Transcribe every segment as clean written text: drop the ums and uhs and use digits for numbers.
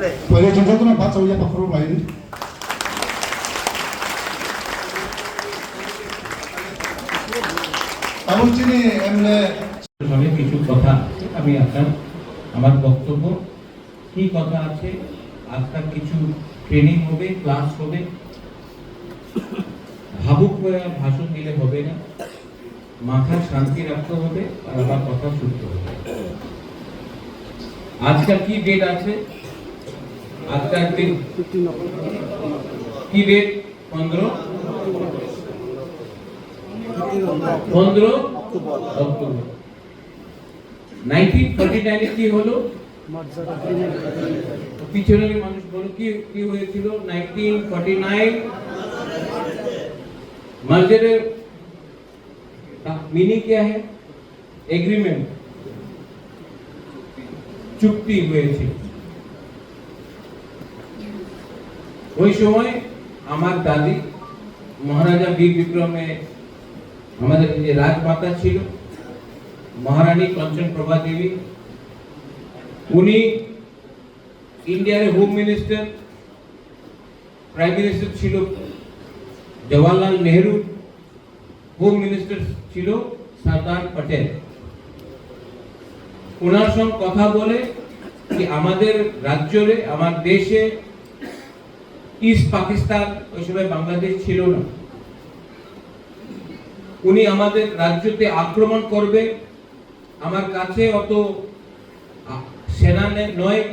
Pwede dyan ito na ba? So, yung pa-pro ba yun? Tapos sini, MLA সঙ্গে কিছু কথা আমি আপনার আমার বক্তব্য কি কথা আছে আজকাল কিছু ট্রেনিং হবে ক্লাস হবে ভাবুক হয়ে ভাষণ দিলে হবে না মাথা শান্তি রাখতে হবে আর আবার কথা শুনতে হবে আজকাল কি ডেট আছে আজকাল দিন কি ডেট 15 অক্টোবর 1949 কি হলো পিছনের মানুষ বলো কি কি হয়েছিল 1949 मर्जर मीनिंग क्या है एग्रीमेंट চুক্তি হয়েছে ওই সময় আমার দাদি মহারাজা বীর বিক্রমে আমাদের যে রাজমাতা ছিল মহারানী কাঞ্চন প্রভা দেবী উনি ইন্ডিয়ার হোম মিনিস্টার প্রাইম মিনিস্টার ছিল জওয়াহরলাল নেহরু হোম মিনিস্টার ছিল সরদার পটেল ওনার সঙ্গে কথা বলে कि আমাদের রাজ্যে আমার দেশে ইস্ট পাকিস্তান ওই সময় বাংলাদেশ ছিল না উনি আমাদের রাজ্যতে আক্রমণ করবে আমার কাছে অত সেনা নয়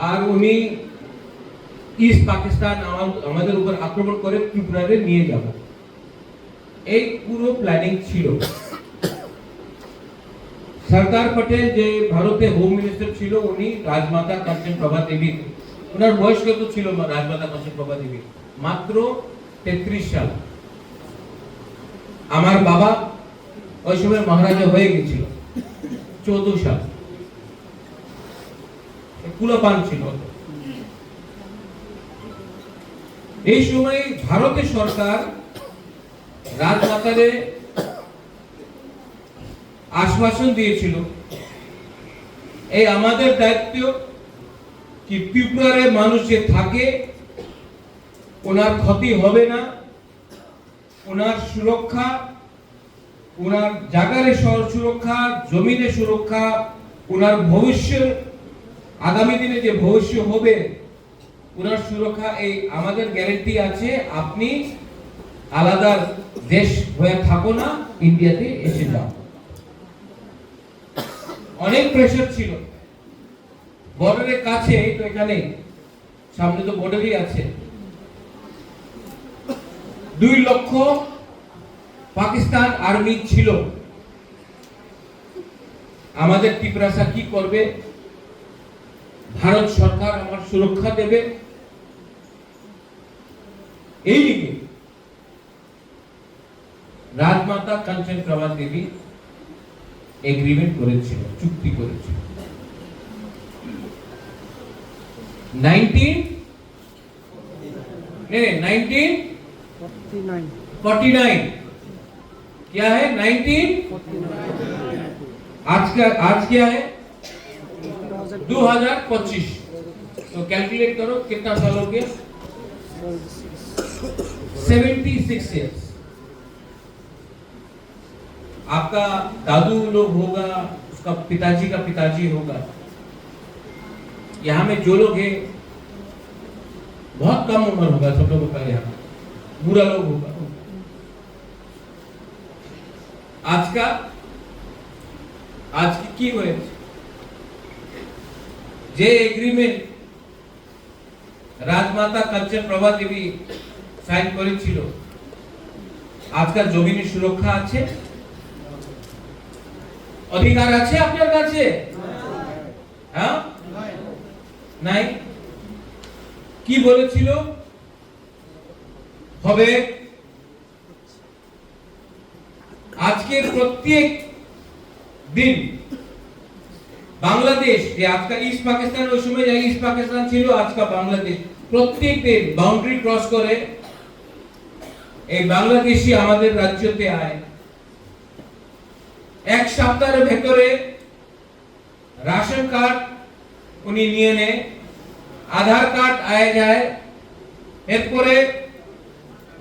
আর উনি ইস্ট পাকিস্তান আমাদের উপর আক্রমণ করে ত্রিপুরারে নিয়ে যাব এই পুরো প্ল্যানিং ছিল সরদার পটেল যে ভারতে হোম মিনিস্টার ছিল উনি রাজমাতা কাঞ্চন প্রভা দেবী ওনার বয়স কত ছিল রাজমাতা কাঞ্চন প্রভা দেবী মাত্র 33 সাল আমার বাবা ওই সময় মহারাজা হয়ে গিয়েছিল 14 সাল কুলাপান ছিল এই সময় ভারতের সরকার রাজমাতারে আশ্বাসন দিয়েছিল এই আমাদের দায়িত্ব কি ত্রিপুরারে মানুষ যে থাকে ওনার ক্ষতি হবে না ওনার সুরক্ষা ওনার জায়গার সুরক্ষা জমিনের সুরক্ষা ওনার ভবিষ্যৎ আগামী দিনে যে ভবিষ্য হবে ওনার সুরক্ষা এই আমাদের গ্যারান্টি আছে আপনি আলাদা দেশ হয়ে থাকো না ইন্ডিয়াতে এসে যাও অনেক প্রেসার ছিল বর্ডারের কাছে তো এখানে সামনে তো বর্ডারই আছে 2 লক্ষ পাকিস্তান আর্মি ছিল আমাদের ত্রিপুরা কি করবে ভারত সরকার আমার সুরক্ষা দেবে এই লিগে রাজমাতা কাঞ্চন প্রভা দেবী এগ্রিমেন্ট করেছিল চুক্তি করেছিল 1949 क्या है 1949 आज क्या है 2025 तो कैलकुलेट करो कितना साल हो गया 76 इयर्स आपका दादू लोग होगा उसका पिताजी का पिताजी होगा यहाँ में जो लोग हैं बहुत कम उम्र होगा सब लोगों का यहाँ बुरा लोग होगा आज की हुए যে এগ্রিমেন্ট রাজমাতা কাঞ্চন প্রভা দেবী সাইন করেছিল আজকাল জমিনের সুরক্ষা আছে অধিকার আছে আপনার কাছে হ্যাঁ নাই কি বলেছিল হবে আজকের প্রত্যেক দিন বাংলাদেশ যে আজকাল ইস্ট পাকিস্তান ওই সময় যে ইস্ট পাকিস্তান ছিল আজকাল বাংলাদেশ প্রত্যেক দিন বাউন্ডারি ক্রস করে এই বাংলাদেশি আমাদের রাজ্যতে আয় এক সপ্তাহের ভেতরে রাশন কার্ড উনি নিয়ে নেয় আধার কার্ড আয় যায়, এরপরে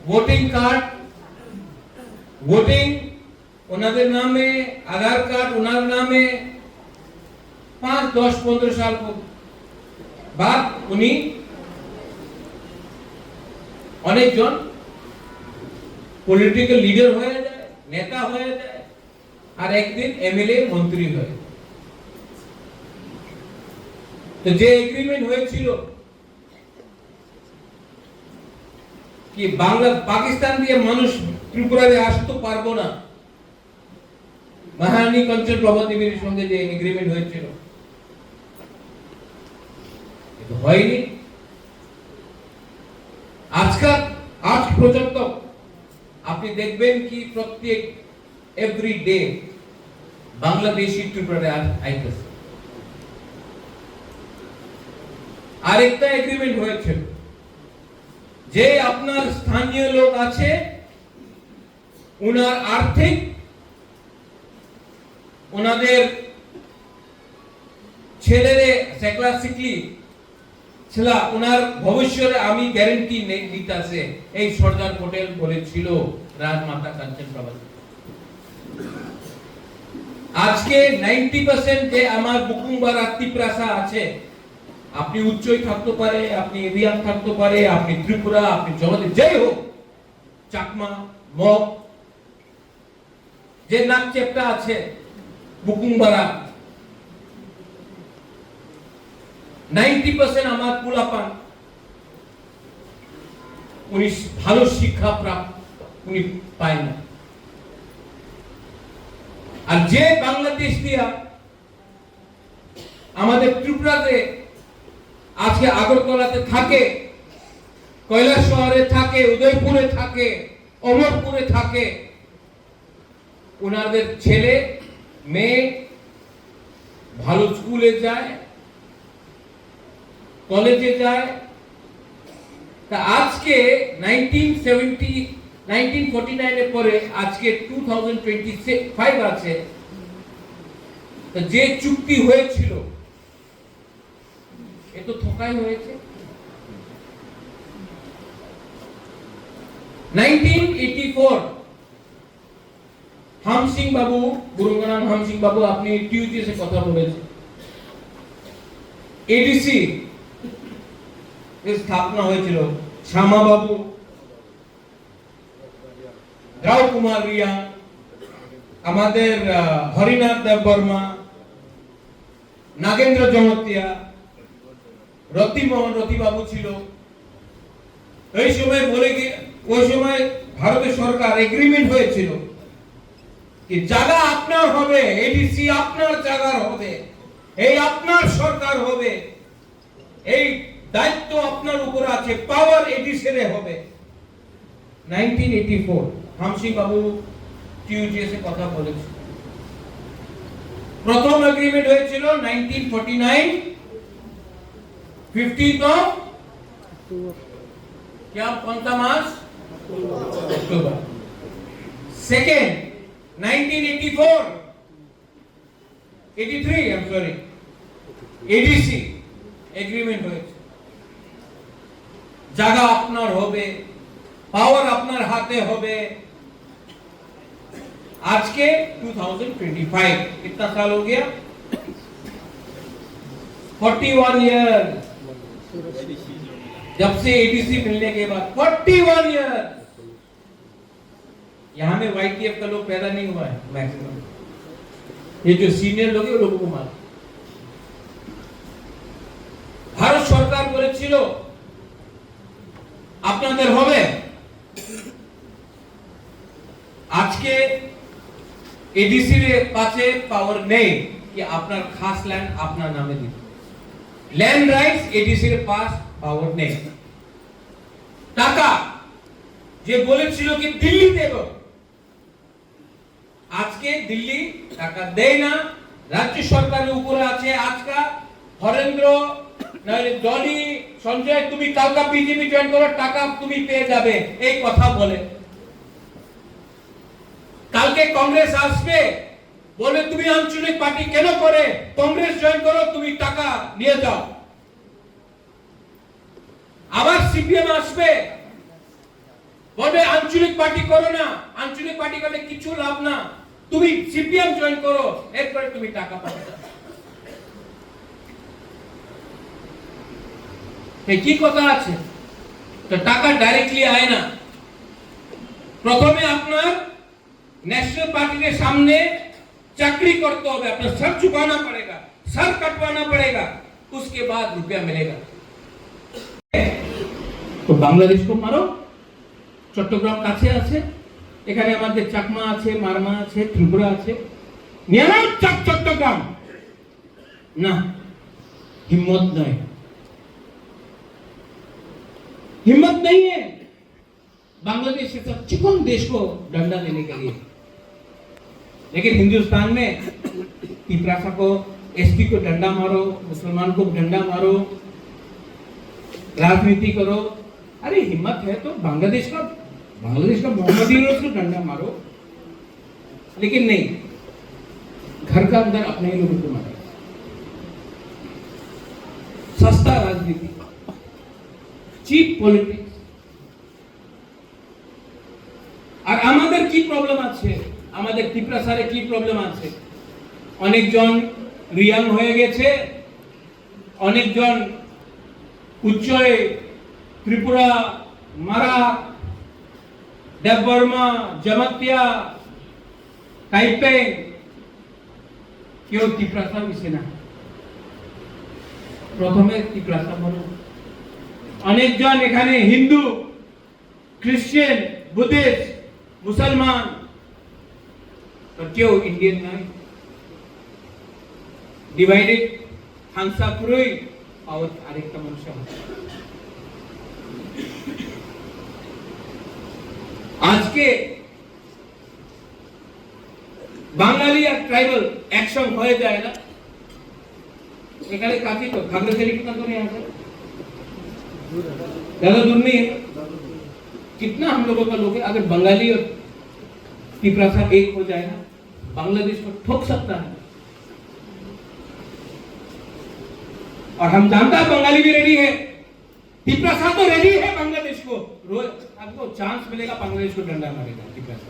ভোটিং কার্ড, ভোটিং ওনাদের নামে, আধার কার্ড ওনার নামে, 5, 10, 15 সাল বাদ উনি অনেকজন পলিটিক্যাল লিডার হয়ে যায়, নেতা হয়ে যায়, আর একদিন এমএলএ মন্ত্রী হয়ে। তো যে এগ্রিমেন্ট হয়েছিল কি পাকিস্তান দিয়ে মানুষ ত্রিপুরাতে আসতে পারবো না, মহারানী কাঞ্চন প্রভা দেবীর সঙ্গে যে এগ্রিমেন্ট হয়েছিল, এটা হয়নি। আজ পর্যন্ত আপনি দেখবেন কি প্রত্যেক এভরি ডে বাংলাদেশি ত্রিপুরাতে আইতেছে। আরেকটা এগ্রিমেন্ট হয়েছে যে আপনার স্থানীয় লোক আছে, উনার আর্থিক, ওনাদের ছেলেরে সেক্লাসিকলি ছেলা ওনার ভবিষ্যতে আমি গ্যারান্টি দিতেছে, এই সর্দার পটেল বলেছিল রাজমাতা কাঞ্চন প্রভা। আজকে 90% যে আমার বুকুংবারা ত্রিপ্রাসা আছে, আপনি উচ্চই থাকতে পারে, আপনি এরিয়াম থাকতে পারে, আপনি ত্রিপুরা, আপনি জগতে যাই হোক, চাকমা, মগ, যে নাক চেপটা আছে বুকুংবারা, 90% আমার পুলাপান উনি ভালো শিক্ষা প্রাপ্ত উনি পায় না। আর যে বাংলাদেশ দিয়া আমাদের ত্রিপুরাতে আজকে আগরতলাতে থাকে, কৈলাস শহরে থাকে, উদয়পুরে থাকে, অমরপুরে থাকে, ওনাদের ছেলে মেয়ে ভালো স্কুলে যায়, কলেজে যায়। তা আজকে 1949 এর পরে আজকে 2025 আছে, যে চুক্তি হয়েছিল এ তো ঠকাই হয়েছে। 1984 হাম সিং বাবু, গুরুঙ্গানাম হাম সিং বাবু, আপনি টিউজিএস কথা বলেছেন, এডিসি স্থাপনা হয়েছিল, শ্যামা বাবু, রাও কুমার রিয়া, আমাদের হরিনাথ দেব বর্মা, নাগেন্দ্র জমতিয়া, রতিমোহন রতি বাবু ছিল। এই সময় বলে কি ওই সময় ভারতের সরকার এগ্রিমেন্ট হয়েছিল কি জায়গা আপনার হবে, এডিসি আপনার জায়গার হবে, এই আপনার সরকার হবে, এই দায়িত্ব আপনার উপর আছে, পাওয়ার এডিসি হবে। 1984 হামসিং বাবু টিউজিএস এ কথা বলেছে। প্রথম এগ্রিমেন্ট হয়েছিল 1949 15th of क्या कौन सा मास October. Second 1984 83 I am sorry ADC agreement হয়েছে, জায়গা আপনার হবে, পাওয়ার আপনার হাতে হবে। आज के 2025 कितना साल हो गया, 41 ईयर जब से एडीसी मिलने के बाद, 41 ईयर। यहां में वाईटीएफ का लोग पैदा नहीं हुआ है मैक्सिमम, ये जो सीनियर लोग हैं वो लोगों को मालूम। ভারত সরকার বলেছিল আপনাদের হবে, আজকে এডিসি এর কাছে পাওয়ার নেই कि আপনার খাস ল্যান্ড আপনার নামে দিন, ল্যান্ড রাইটস এডিসি এর পাস পাওয়ার নেই। টাকা যে বলেছিল কি দিল্লি দেব, আজকে দিল্লি টাকা দেয় না, রাজ্য সরকারের উপরে আছে। আজকা হরেন্দ্র নাহলে ডলি সঞ্জয় তুমি কালকা বিজেপি জয়েন করো, টাকা তুমি পেয়ে যাবে, এই কথা বলে। কালকে কংগ্রেস আসবে বলে তুমি আঞ্চলিক পার্টি কেন করে কংগ্রেস জয়েন করো, তুমি টাকা নিয়ে যাও। সিপিএম আসবে, বলবে আঞ্চলিক পার্টি করো না, আঞ্চলিক পার্টি করলে কিছু লাভ না, তুমি সিপিএম জয়েন করো, এরপরে তুমি টাকা পাবে। কি কথা আছে? তো টাকা ডাইরেক্টলি আয় না। প্রথমে আপনার नेशनल पार्टी के सामने चाकरी करते हो, अपना सर झुकाना पड़ेगा, सर कटवाना पड़ेगा, उसके बाद रुपया मिलेगा। तो बांग्लादेश को मारो, চট্টগ্রাম কাছে আছে, এখানে আমাদের চাকমা আছে, মারমা আছে, ত্রিপুরা আছে, নিয়ে নাও চট্টগ্রাম। না, हिम्मत नहीं, हिम्मत नहीं है बांग्लादेश जैसा चिकन देश को डंडा देने के लिए। लेकिन हिंदुस्तान में पिपरासा को, एसटी को डंडा मारो, मुसलमान को डंडा मारो, राजनीति करो। अरे हिम्मत है तो बांग्लादेश का मोहम्मद यूनुस को डंडा मारो, लेकिन नहीं, घर का अंदर अपने ही लोगों को मारो। सस्ता राजनीति, चीप पॉलिटिक्स। আর আমাদের কি প্রবলেম আছে, আমাদের ত্রিপুরাসারে কি প্রবলেম আছে? অনেকজন রিয়াং হয়ে গেছে, অনেকজন উচ্চয়ে ত্রিপুরা, মারা, দেববর্মা, জমাতিয়া, টাইপে, কেউ ত্রিপুরাসা মিশে না। প্রথমে ত্রিপুরাসা বলো। অনেকজন এখানে হিন্দু, খ্রিস্টান, বুদ্ধিস্ট, মুসলমান, और क्यों इंडियन नहीं? डिवाइडेड हांसा पुरोई और आरेकटा मनुष्य। आज के बांगाली या ट्राइबल एक्शन हो जाएगा, एक काफी तो खागड़ाछड़ी कितना दूर है यहाँ से? ज्यादा दूर नहीं है। कितना हम लोगों का लोग है, अगर बंगाली और टिपरासा एक हो जाए ना, बांग्लादेश को ठोक सकता है। और हम जानता है बंगाली भी रेडी है, टिपरासा तो रेडी है बांग्लादेश को, रोज आपको चांस मिलेगा बांग्लादेश को डंडा मारेगा टिपरासा।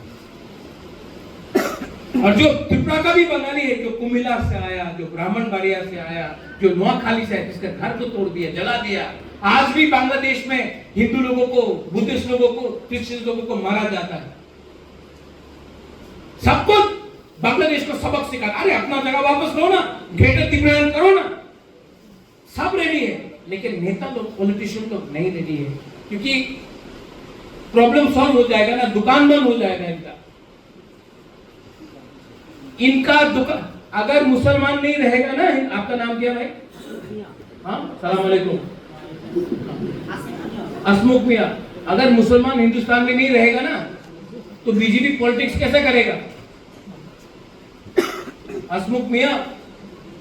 और जो त्रिपुरा का भी बंगाली है, जो कुमिल्ला से आया, जो ब्राह्मणबाड़िया से आया, जो नोआखाली से आया, जिसके घर को तोड़ दिया, जला दिया, आज भी बांग्लादेश में हिंदू लोगों को, बुद्धिस्ट लोगों को, क्रिश्चियन लोगों को मारा जाता है। सबको बांग्लादेश को सबक सिखा, अरे अपना जगह वापस लो ना, ग्रेटर त्रिपुरा करो ना। सब रेडी है, लेकिन नेता लोग, पॉलिटिशियन लोग नहीं रेडी है, क्योंकि प्रॉब्लम सॉल्व हो जाएगा ना, दुकान बंद हो जाएगा इनका दुकान। अगर मुसलमान नहीं रहेगा ना, आपका नाम क्या भाई? हाँ, सलाम अलैकुम, असमुख मियां। अगर मुसलमान हिंदुस्तान में नहीं रहेगा ना, तो बीजेपी पॉलिटिक्स कैसे करेगा? असमुख मियां,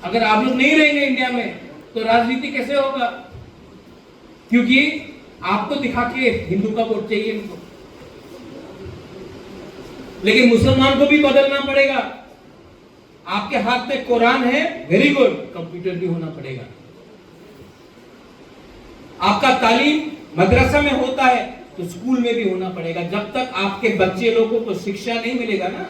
अगर आप लोग नहीं रहेंगे इंडिया में, तो राजनीति कैसे होगा? क्योंकि आपको दिखा के हिंदू का वोट चाहिए इनको, लेकिन मुसलमान को भी बदलना पड़ेगा। आपके हाथ में कुरान है, वेरी गुड, कंप्यूटर भी होना पड़ेगा। आपका तालीम मदरसा में होता है, तो स्कूल में भी होना पड़ेगा। जब तक आपके बच्चे लोगों को शिक्षा नहीं मिलेगा ना,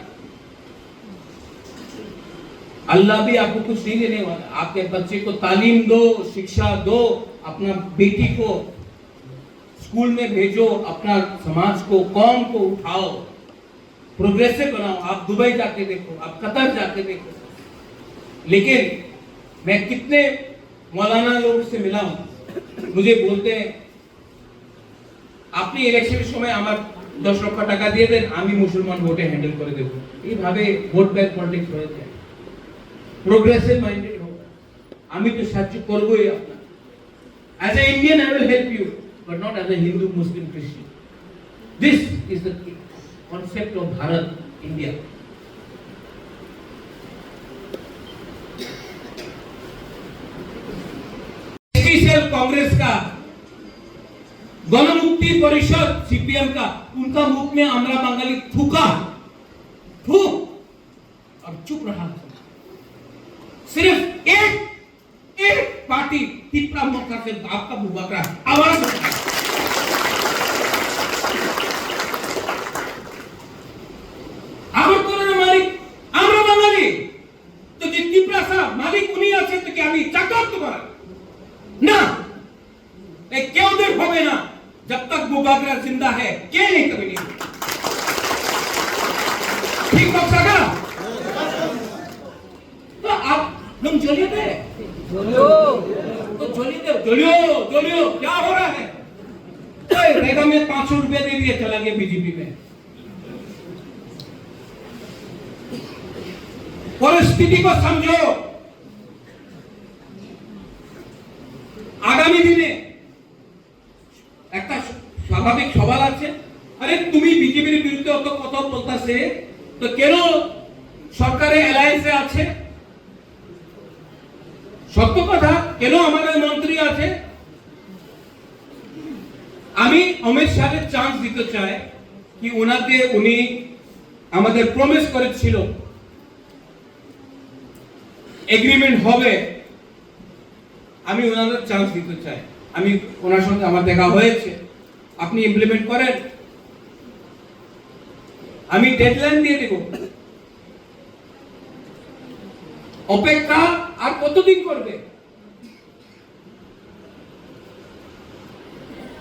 अल्लाह भी आपको कुछ नहीं देने वाला। आपके बच्चे को तालीम दो, शिक्षा दो, अपना बेटी को स्कूल में भेजो, अपना समाज को, कौम को उठाओ, प्रोग्रेसिव बनाओ। आप दुबई जाके देखो, आप कतर जाके देखो। लेकिन मैं कितने मौलाना लोगों से मिला हूं, मुझे बोलते हैं আপনি ইলেকশনের সময় আমার 10 লক্ষ টাকা দিয়ে দেন, আমি মুসলমান ভোটে হ্যান্ডেল করে দেব। এইভাবে ভোট ব্যাংক পলিটিক্স হয়ে যায়। প্রোগ্রেসিভ মাইন্ডেড হোক, আমি তো সাহায্য করবই আপনার। As a Indian I will help you, but not as a Hindu, Muslim, Christian. This is the concept of Bharat, India. Congress का, गणमुक्ति परिषद सीपीएम का, उनका मुख में आंध्रा बंगाली थूका, थूक और चुप रहा। सिर्फ एक पार्टी तिपरा मौका से आपका बुबकरा आवाज उठाया। ये क्यों देर होवे ना जब तक बुबागरा जिंदा है क्या नहीं कभी नहीं ठीक बक्सा का तो आप लोग जलिए दे तो जलियो क्या हो रहा है रेगा में 500 रुपया दे दिए चला गया बीजेपी में परिस्थिति को समझो आगामी दिने একটা স্বাভাবিক সওয়াল আছে আরে তুমি বিজেপির বিরুদ্ধে অত কথা বলতাছে তো কেন সরকারে অ্যালায়েন্সে আছে সত্য কথা কেন আমাদের মন্ত্রী আছে আমি অমিত শাহের চান্স দিতে চাই কি উনি আমাদের প্রমিস করেছিল এগ্রিমেন্ট হবে আমি ওনাদের চান্স দিতে চাই আমি ওনার সঙ্গে আমার দেখা হয়েছে আপনি ইমপ্লিমেন্ট করেন আমি ডেডলাইন দিয়ে দেব অপেক্ষা আর কতদিন করবে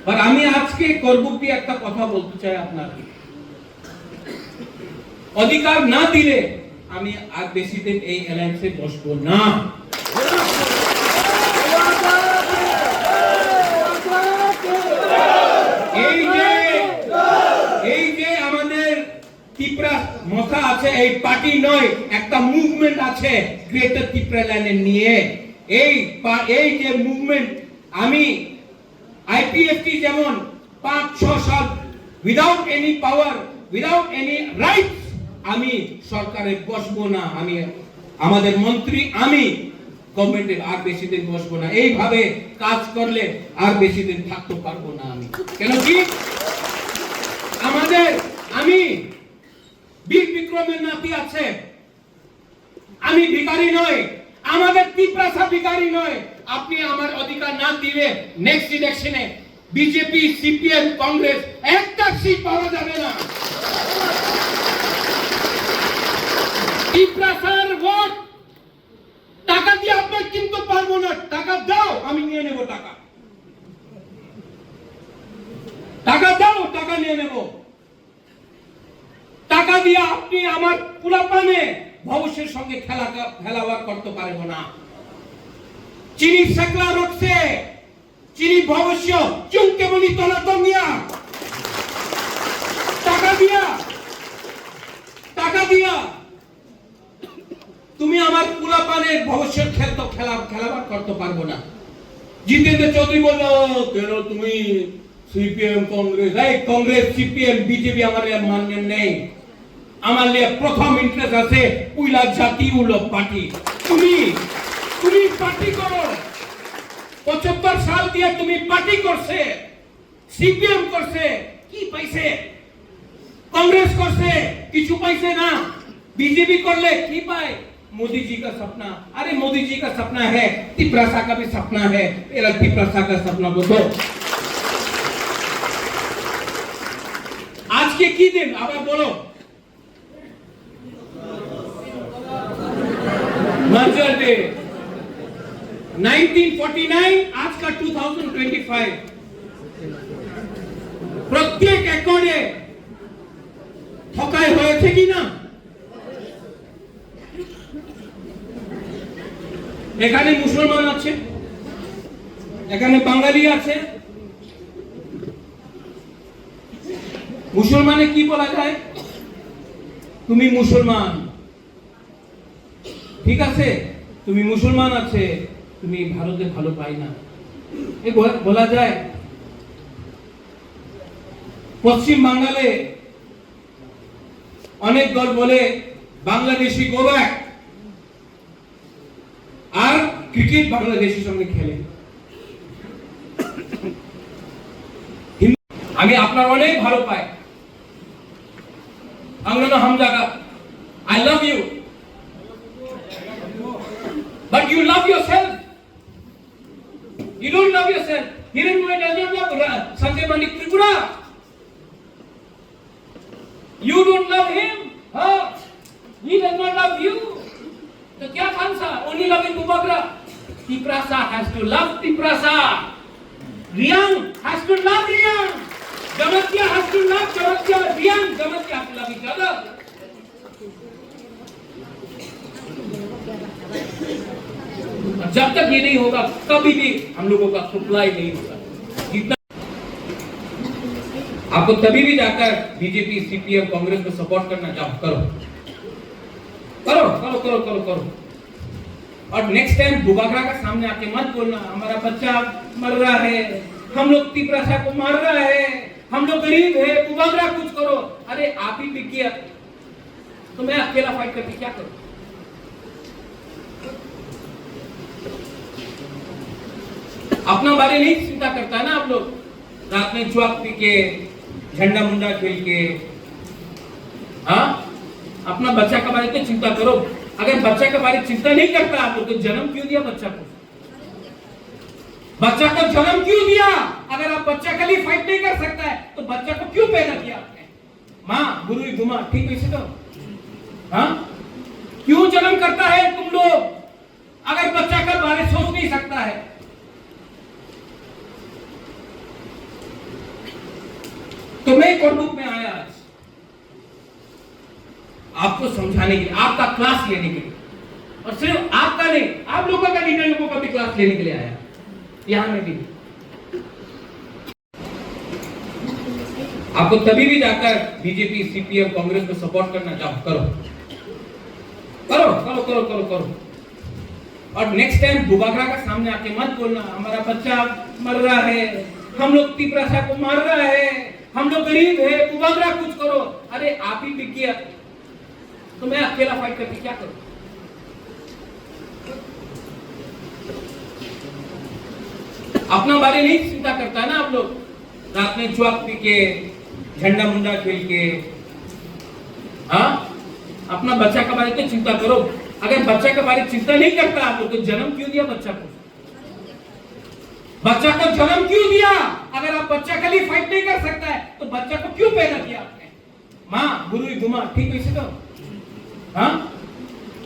আর আমি আজকে করবুকি একটা কথা বলতে চাই আপনাকে অধিকার না দিলে আমি আর বেশি দিন এই অ্যালায়েন্সে বসবো না এই যে আমাদের ত্রিপুরা মশা আছে এই পার্টি নয় একটা মুভমেন্ট আছে গ্রেটার ত্রিপুরা ল্যান্ড নিয়ে এই যে মুভমেন্ট আমি আইপিএফটি যেমন 5-6 সাল উইদাউট এনি পাওয়ার উইদাউট এনি রাইটস আমি সরকারে বসবো না আমি আমাদের মন্ত্রী আমি গভর্নমেন্টে আর বেশি দিন বসবো না এইভাবে কাজ করলে আর বেশি দিন থাকতে পারবো না আমি কেন কি আমাদের আমি বীর বিক্রমের নাতি আছে আমি ভিখারি নয় আমাদের ত্রিপুরা ভিখারি নয় আপনি আমার অধিকার না দিলে নেক্সট ইলেকশনে বিজেপি সিপিএম কংগ্রেস একটা সিট পাওয়া যাবে না ত্রিপুরার ভোট টাকা দিয়ে আপনি কিনতে পারবো না টাকা দাও আমি নিয়ে নেব টাকা দাও টাকা নিয়ে নেব টাকা দিয়ে আপনি আমার পুরাপানে ভবিষ্যের সঙ্গে খেলাবার করতে পারবো না চিনি सकला রক্ষে চিনি ভবিষ্য চুনকে বলি তোলা দমিয়া টাকা দিয়া তুমি আমার পুরাপানে ভবিষ্যৎ খেলাবার করতে পারবো না জিতেন্দ্র চৌধুরী বলল কেন তুমি সিপিএম কংগ্রেস সিপিএম বিজেপি আমার মান্য নেই আমার লিয়ে প্রথম ইন্টারেস্ট আছে উইলা জাতি উলো পার্টি তুমি পার্টি করো 75 সাল দিয়ে তুমি পার্টি করছে সিপিএম করছে কি পাইছে कांग्रेस করছে কিছু পাইছে না बीजेपी করলে কি পায় मोदी जी का सपना अरे मोदी जी का सपना है तिपरासा का भी सपना है मेरा तिपरासा का सपना को दो आज के की दिन अब बोलो मर्जर डे 1949 आज का 2025 प्रत्येक एकड़े ठकाई হয়েছে কি না এখানে মুসলমান আছে এখানে বাঙালি আছে মুসলমানে কি বলা যায় তুমি মুসলমান ঠিক আছে তুমি মুসলমান আছে তুমি ভারতে ভালো পাই না এই বলা যায় পশ্চিম বাংলাতে অনেক দল বলে বাংলাদেশি গো ব্যাক আর ক্রিকেট বাংলাদেশের সঙ্গে খেলে আমি আপনার অনেক ভালো পাই আঙ্গনা হামজাগা I love you but you love yourself you don't love yourself Hiranmoy does not love Sanjay Manik Tripura you don't love him he does not love you तो क्या खानसा only loving Bubagra Tiprasa has to love Tiprasa Riyang has to love Riyang. Jamatya has to love Jamatya. Riyang, Jamatya has to love each other. जब तक ये नहीं होगा कभी भी हम लोगों का सप्लाई नहीं होगा। जितना आपको तभी भी जाकर बीजेपी सीपीएम कांग्रेस को सपोर्ट करना चाहो करो करो करो करो करो करो और नेक्स्ट टाइम बुबागरा का सामने आके मत बोलना हमारा बच्चा मर रहा है, हम लोग तिपरासा को मार रहा है, हम लोग गरीब है, बुबागरा कुछ करो। अरे आप ही बिक गया तो मैं अकेला फाइट करके क्या करूं? अपना बारे नहीं चिंता करता ना आप लोग, रात में चौक पी के झंडा मुंडा खेल के। हाँ, अपना बच्चा के बारे तो चिंता करो। अगर बच्चा के बारे चिंता नहीं करता आप लोग तो जन्म क्यों दिया बच्चा को? बच्चा को जन्म क्यों दिया? अगर आप बच्चा के लिए फाइट नहीं कर सकता है तो बच्चा को क्यों पैदा किया आपने? माँ गुरु घुमा ठीक वैसे तो हाँ, क्यों जन्म करता है तुम लोग अगर बच्चा का बारे सोच नहीं सकता है? तो मैं कोर्ट में आया आज आपको समझाने के लिए, आपका क्लास लेने के लिए, और सिर्फ आपका नहीं आप लोगों का लीडर लोगों का भी क्लास लेने के लिए आया यहां में भी। आपको तभी भी जाकर बीजेपी सीपीएम कांग्रेस को सपोर्ट करना चाहो करो करो करो करो करो करो और नेक्स्ट टाइम बुबागरा का सामने आके मत बोलना हमारा बच्चा मर रहा है, हम लोग तिपरासा को मार रहा है, हम लोग गरीब है, बुबागरा कुछ करो। अरे आप ही बिक गया तो मैं अकेला फाइट करके क्या करूं? अपना बारे नहीं चिंता करता ना आप लोग, रात में चौक पी के झंडा मुंडा खेल के। हाँ, अपना बच्चा के बारे तो चिंता करो। अगर बच्चा के बारे चिंता नहीं करता आप लोग तो जन्म क्यों दिया बच्चा को? बच्चा को जन्म क्यों दिया? अगर आप बच्चा के लिए फाइट नहीं कर सकता है तो बच्चा को क्यों पैदा किया आपने? माँ गुरु घुमा ठीक वैसे तो हाँ,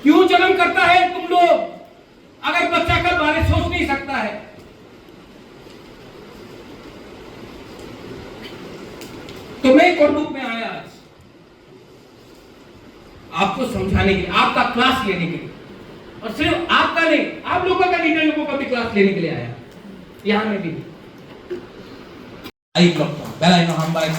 क्यों जन्म करता है तुम लोग अगर बच्चा का बारे सोच नहीं सकता है? तो मैं कोर्ट में आया आज आपको समझाने के लिए, आपका क्लास लेने के लिए, और सिर्फ आपका नहीं आप लोगों का लीडर लोगों का भी क्लास लेने के लिए आया यहां में भी। आई ब्लॉक बेल आइकन हम बाय